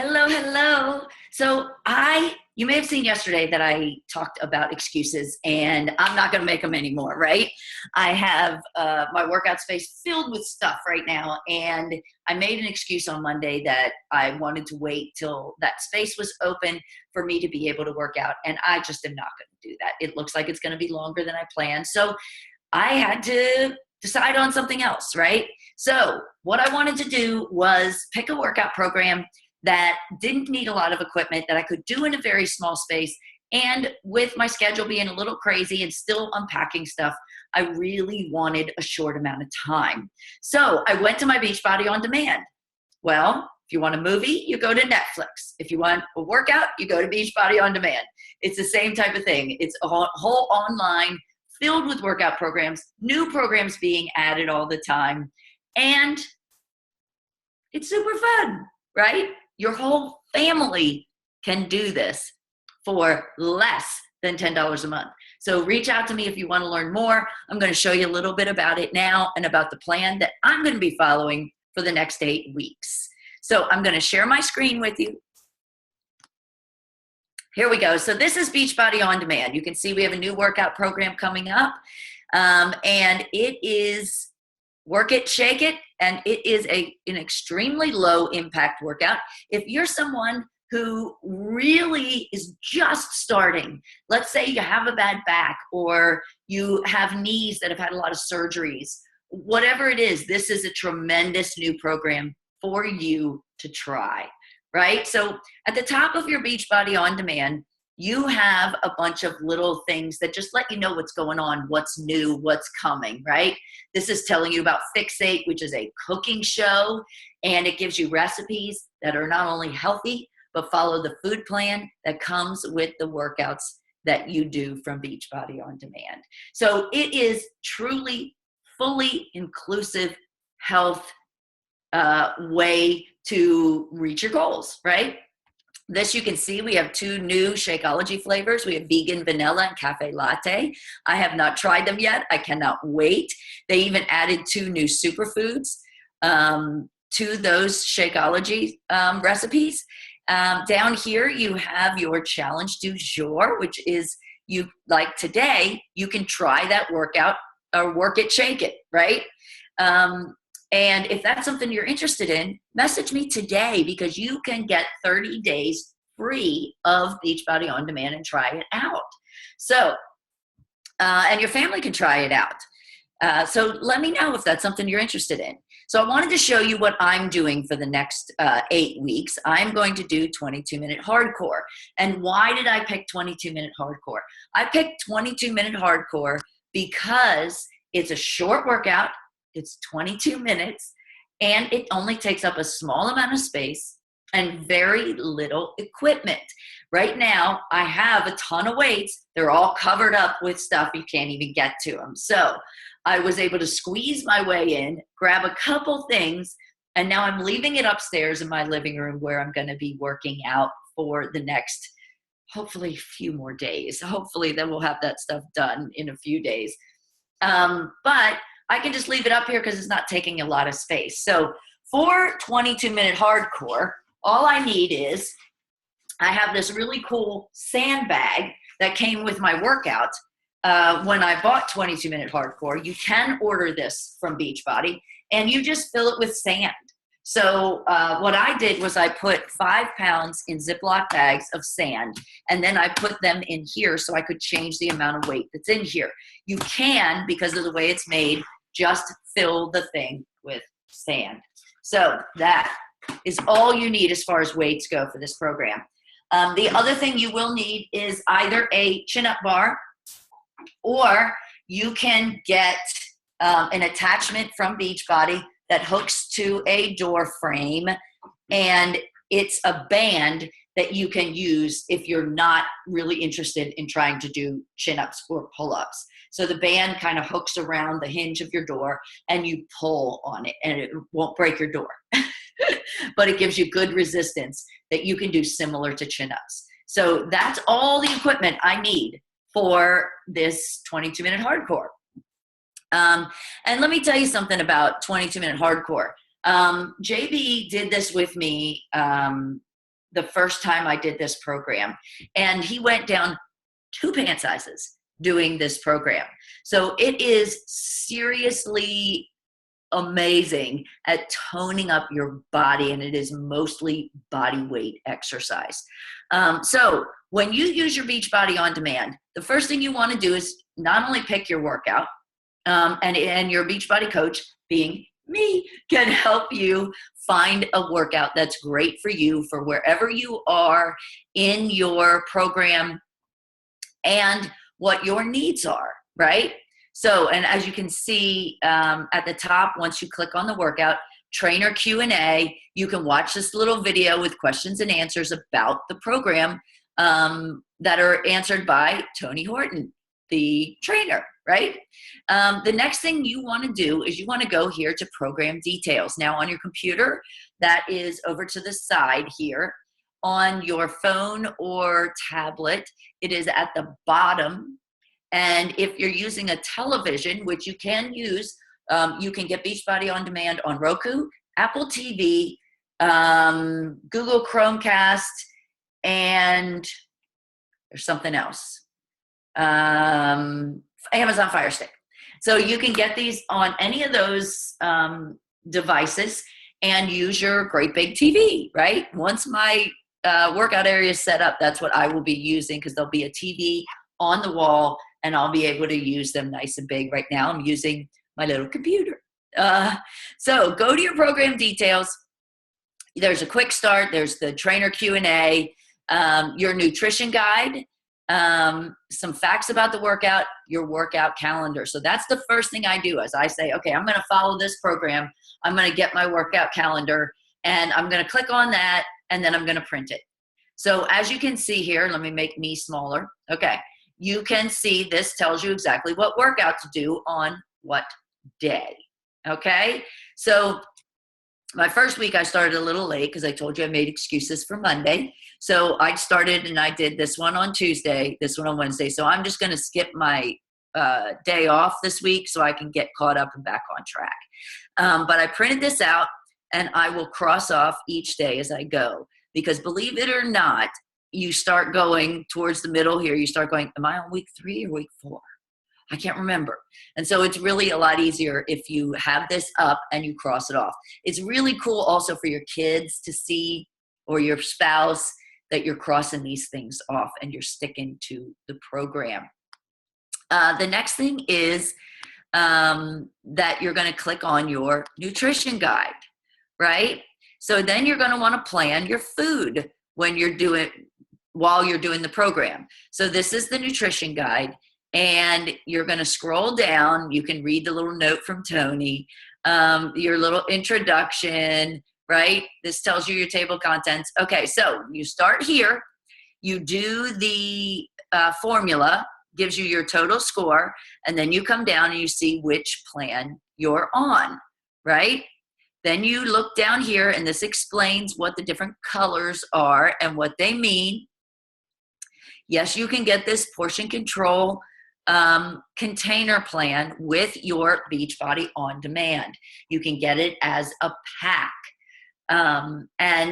Hello, hello. You may have seen yesterday that I talked about excuses, and I'm not going to make them anymore, right? I have my workout space filled with stuff right now, and I made an excuse on Monday that I wanted to wait till that space was open for me to be able to work out, and I just am not going to do that. It looks like it's going to be longer than I planned, so I had to decide on something else, right? So what I wanted to do was pick a workout program that didn't need a lot of equipment, that I could do in a very small space. And with my schedule being a little crazy and still unpacking stuff, I really wanted a short amount of time. So I went to my Beachbody On Demand. Well, if you want a movie, you go to Netflix. If you want a workout, you go to Beachbody On Demand. It's the same type of thing. It's a whole online filled with workout programs, new programs being added all the time. And it's super fun, right? Your whole family can do this for less than $10 a month. So reach out to me if you want to learn more. I'm going to show you a little bit about it now and about the plan that I'm going to be following for the next 8 weeks. So I'm going to share my screen with you. Here we go. So this is Beachbody On Demand. You can see we have a new workout program coming up, and it is Work It, Shake It, and it is an extremely low impact workout. If you're someone who really is just starting, let's say you have a bad back or you have knees that have had a lot of surgeries, whatever it is, this is a tremendous new program for you to try, right? So at the top of your Beachbody On Demand, you have a bunch of little things that just let you know what's going on, what's new, what's coming, right? This is telling you about Fixate, which is a cooking show, and it gives you recipes that are not only healthy, but follow the food plan that comes with the workouts that you do from Beachbody On Demand. So it is truly fully inclusive health way to reach your goals, right? This you can see we have 2 new Shakeology flavors. We have vegan vanilla and cafe latte. I have not tried them yet. I cannot wait. They even added 2 new superfoods to those Shakeology recipes. Down here you have your challenge du jour, which is like today, you can try that workout or work it, shake it, right? And if that's something you're interested in, message me today because you can get 30 days free of Beachbody On Demand and try it out. So, and your family can try it out. So let me know if that's something you're interested in. So I wanted to show you what I'm doing for the next 8 weeks. I'm going to do 22-minute hardcore. And why did I pick 22-minute hardcore? I picked 22-minute hardcore because it's a short workout. It's 22 minutes, and it only takes up a small amount of space and very little equipment. Right now, I have a ton of weights. They're all covered up with stuff. You can't even get to them. So I was able to squeeze my way in, grab a couple things, and now I'm leaving it upstairs in my living room where I'm going to be working out for the next, hopefully, few more days. Hopefully, then we'll have that stuff done in a few days. But I can just leave it up here because it's not taking a lot of space. So for 22-minute hardcore, all I need is, I have this really cool sandbag that came with my workout when I bought 22-minute hardcore. You can order this from Beachbody, and you just fill it with sand. So what I did was I put 5 pounds in Ziploc bags of sand, and then I put them in here so I could change the amount of weight that's in here. You can, because of the way it's made, just fill the thing with sand. So that is all you need as far as weights go for this program. The other thing you will need is either a chin-up bar, or you can get an attachment from Beachbody that hooks to a door frame, and it's a band that you can use if you're not really interested in trying to do chin-ups or pull-ups. So the band kind of hooks around the hinge of your door, and you pull on it, and it won't break your door. But it gives you good resistance that you can do similar to chin-ups. So that's all the equipment I need for this 22-minute hardcore. And let me tell you something about 22-minute hardcore. JB did this with me the first time I did this program. And he went down 2 pant sizes doing this program. So it is seriously amazing at toning up your body, and it is mostly body weight exercise. So when you use your Beachbody On Demand, the first thing you want to do is not only pick your workout, and your Beachbody coach, being me, can help you find a workout that's great for you for wherever you are in your program and what your needs are, right? So, and as you can see at the top, once you click on the workout, trainer Q&A, you can watch this little video with questions and answers about the program that are answered by Tony Horton, the trainer, right? The next thing you want to do is you want to go here to program details. Now on your computer, that is over to the side here. On your phone or tablet, it is at the bottom. And if you're using a television, which you can use, you can get Beachbody On Demand on Roku, Apple TV, Google Chromecast, and there's something else, Amazon Fire Stick. So you can get these on any of those devices and use your great big TV, right? Once my workout area is set up, that's what I will be using, because there'll be a TV on the wall and I'll be able to use them nice and big. Right now I'm using my little computer. So go to your program details. There's a quick start. There's the trainer Q&A, your nutrition guide, some facts about the workout, your workout calendar. So that's the first thing I do, as I say, okay, I'm going to follow this program. I'm going to get my workout calendar and I'm going to click on that and then I'm going to print it. So as you can see here, let me make me smaller. Okay. You can see this tells you exactly what workout to do on what day. Okay. So my first week I started a little late because I told you I made excuses for Monday. So I started and I did this one on Tuesday, this one on Wednesday. So I'm just going to skip my day off this week so I can get caught up and back on track. But I printed this out and I will cross off each day as I go, because believe it or not, you start going towards the middle here. You start going, am I on week 3 or week 4? I can't remember. And so it's really a lot easier if you have this up and you cross it off. It's really cool also for your kids to see, or your spouse, that you're crossing these things off and you're sticking to the program. The next thing is that you're going to click on your nutrition guide, right? So then you're going to want to plan your food when you're while you're doing the program. So this is the nutrition guide. And you're going to scroll down. You can read the little note from Tony, your little introduction, right? This tells you your table of contents. Okay, so you start here. You do the formula, gives you your total score, and then you come down and you see which plan you're on, right? Then you look down here, and this explains what the different colors are and what they mean. Yes, you can get this portion control container plan with your Beachbody On Demand. You can get it as a pack. And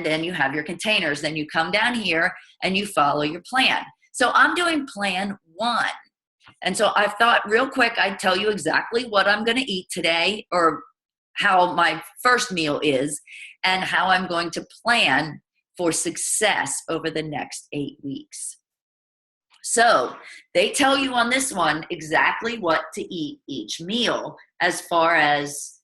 then you have your containers. Then you come down here and you follow your plan. So I'm doing plan 1. And so I thought real quick, I'd tell you exactly what I'm going to eat today, or how my first meal is, and how I'm going to plan for success over the next 8 weeks. So they tell you on this one exactly what to eat each meal, as far as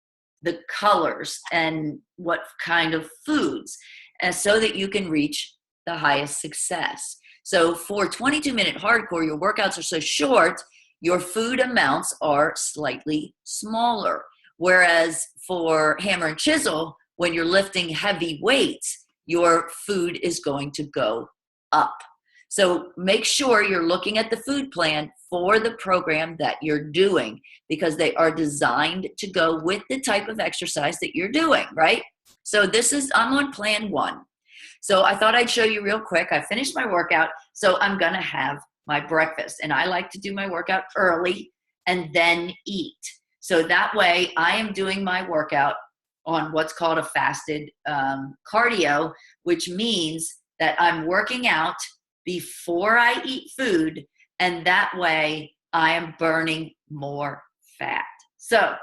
the colors and what kind of foods, and so that you can reach the highest success. So for 22-minute hardcore, your workouts are so short, your food amounts are slightly smaller. Whereas for hammer and chisel, when you're lifting heavy weights, your food is going to go up. So make sure you're looking at the food plan for the program that you're doing, because they are designed to go with the type of exercise that you're doing, right? So I'm on plan 1. So I thought I'd show you real quick. I finished my workout, so I'm gonna have my breakfast. And I like to do my workout early and then eat. So that way I am doing my workout on what's called a fasted cardio, which means that I'm working out before I eat food, and that way I am burning more fat. So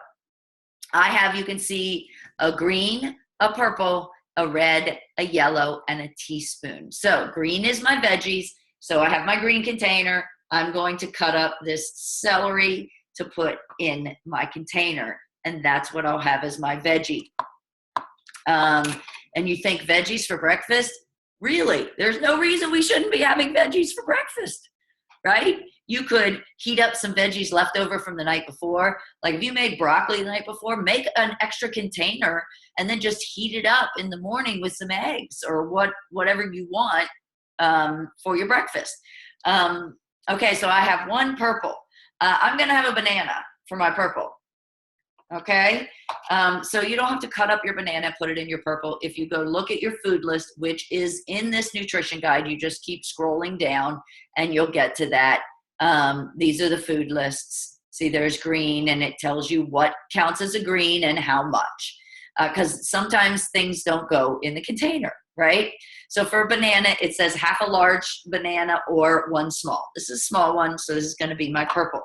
I have, you can see, a green, a purple, a red, a yellow, and a teaspoon. So green is my veggies. So I have my green container. I'm going to cut up this celery to put in my container, and that's what I'll have as my veggie. And you think veggies for breakfast? Really? There's no reason we shouldn't be having veggies for breakfast, right? You could heat up some veggies left over from the night before. Like if you made broccoli the night before, make an extra container and then just heat it up in the morning with some eggs or whatever you want for your breakfast. Okay, so I have one purple. I'm gonna have a banana for my purple. Okay, so you don't have to cut up your banana, put it in your purple. If you go look at your food list, which is in this nutrition guide, you just keep scrolling down and you'll get to that. These are the food lists. See, there's green, and it tells you what counts as a green and how much. Because sometimes things don't go in the container, right? So for a banana, it says half a large banana or one small. This is a small one, so this is going to be my purple.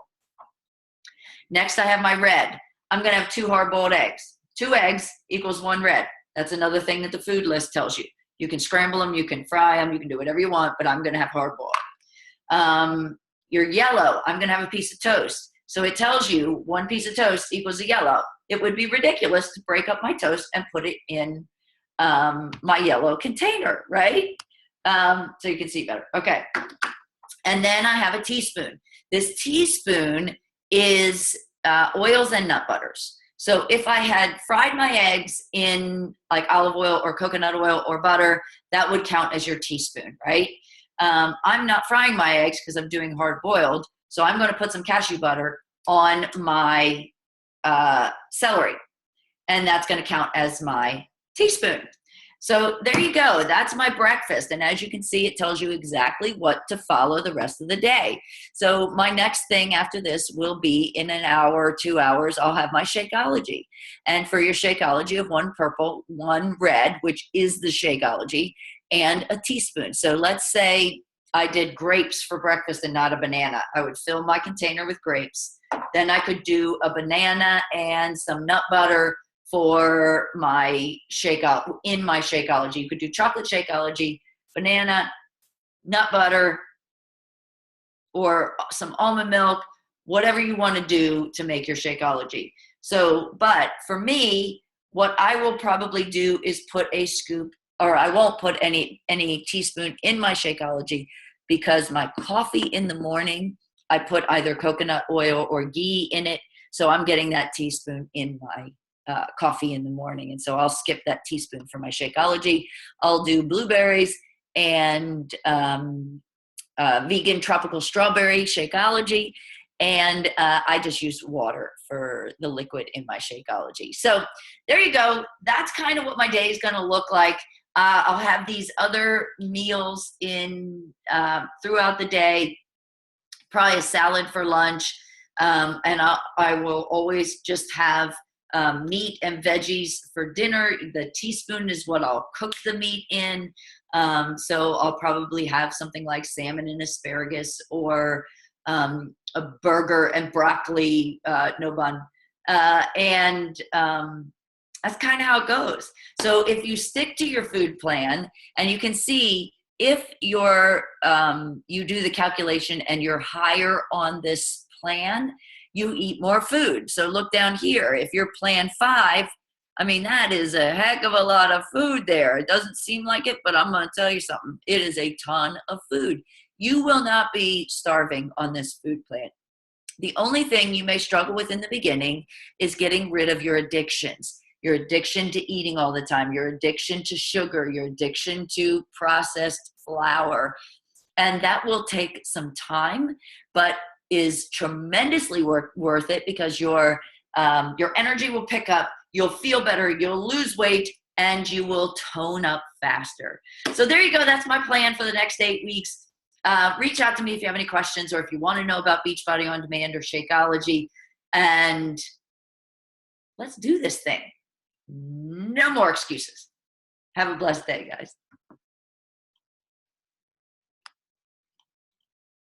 Next, I have my red. I'm going to have 2 hard-boiled eggs. 2 eggs equals 1 red. That's another thing that the food list tells you. You can scramble them, you can fry them, you can do whatever you want, but I'm going to have hard-boiled. Your yellow, I'm going to have a piece of toast. So it tells you 1 piece of toast equals a yellow. It would be ridiculous to break up my toast and put it in my yellow container, right? So you can see better. Okay. And then I have a teaspoon. This teaspoon is oils and nut butters. So if I had fried my eggs in like olive oil or coconut oil or butter, that would count as your teaspoon, right? I'm not frying my eggs because I'm doing hard boiled. So I'm going to put some cashew butter on my celery, and that's going to count as my teaspoon. So there you go. That's my breakfast. And as you can see, it tells you exactly what to follow the rest of the day. So my next thing after this will be in an hour, 2 hours, I'll have my Shakeology. And for your Shakeology of 1 purple, 1 red, which is the Shakeology, and a teaspoon. So let's say I did grapes for breakfast and not a banana. I would fill my container with grapes. Then I could do a banana and some nut butter for my in my Shakeology. You could do chocolate Shakeology, banana, nut butter, or some almond milk, whatever you want to do to make your Shakeology. So, but for me, what I will probably do is put a scoop, or I won't put any teaspoon in my Shakeology, because my coffee in the morning, I put either coconut oil or ghee in it. So I'm getting that teaspoon in my coffee in the morning. And so I'll skip that teaspoon for my Shakeology. I'll do blueberries and vegan tropical strawberry Shakeology. And I just use water for the liquid in my Shakeology. So there you go. That's kind of what my day is going to look like. I'll have these other meals in throughout the day, probably a salad for lunch. And I will always just have meat and veggies for dinner. The teaspoon is what I'll cook the meat in. So I'll probably have something like salmon and asparagus, or a burger and broccoli, no bun. That's kind of how it goes. So if you stick to your food plan, and you can see if you're, you do the calculation and you're higher on this plan, you eat more food. So look down here. If you're plan 5, I mean, that is a heck of a lot of food there. It doesn't seem like it, but I'm going to tell you something. It is a ton of food. You will not be starving on this food plan. The only thing you may struggle with in the beginning is getting rid of your addictions. Your addiction to eating all the time, your addiction to sugar, your addiction to processed flour. And that will take some time, but is tremendously worth it, because your energy will pick up, you'll feel better, you'll lose weight, and you will tone up faster. So there you go. That's my plan for the next 8 weeks. Reach out to me if you have any questions, or if you want to know about Beachbody On Demand or Shakeology, and let's do this thing. No more excuses. Have a blessed day, guys.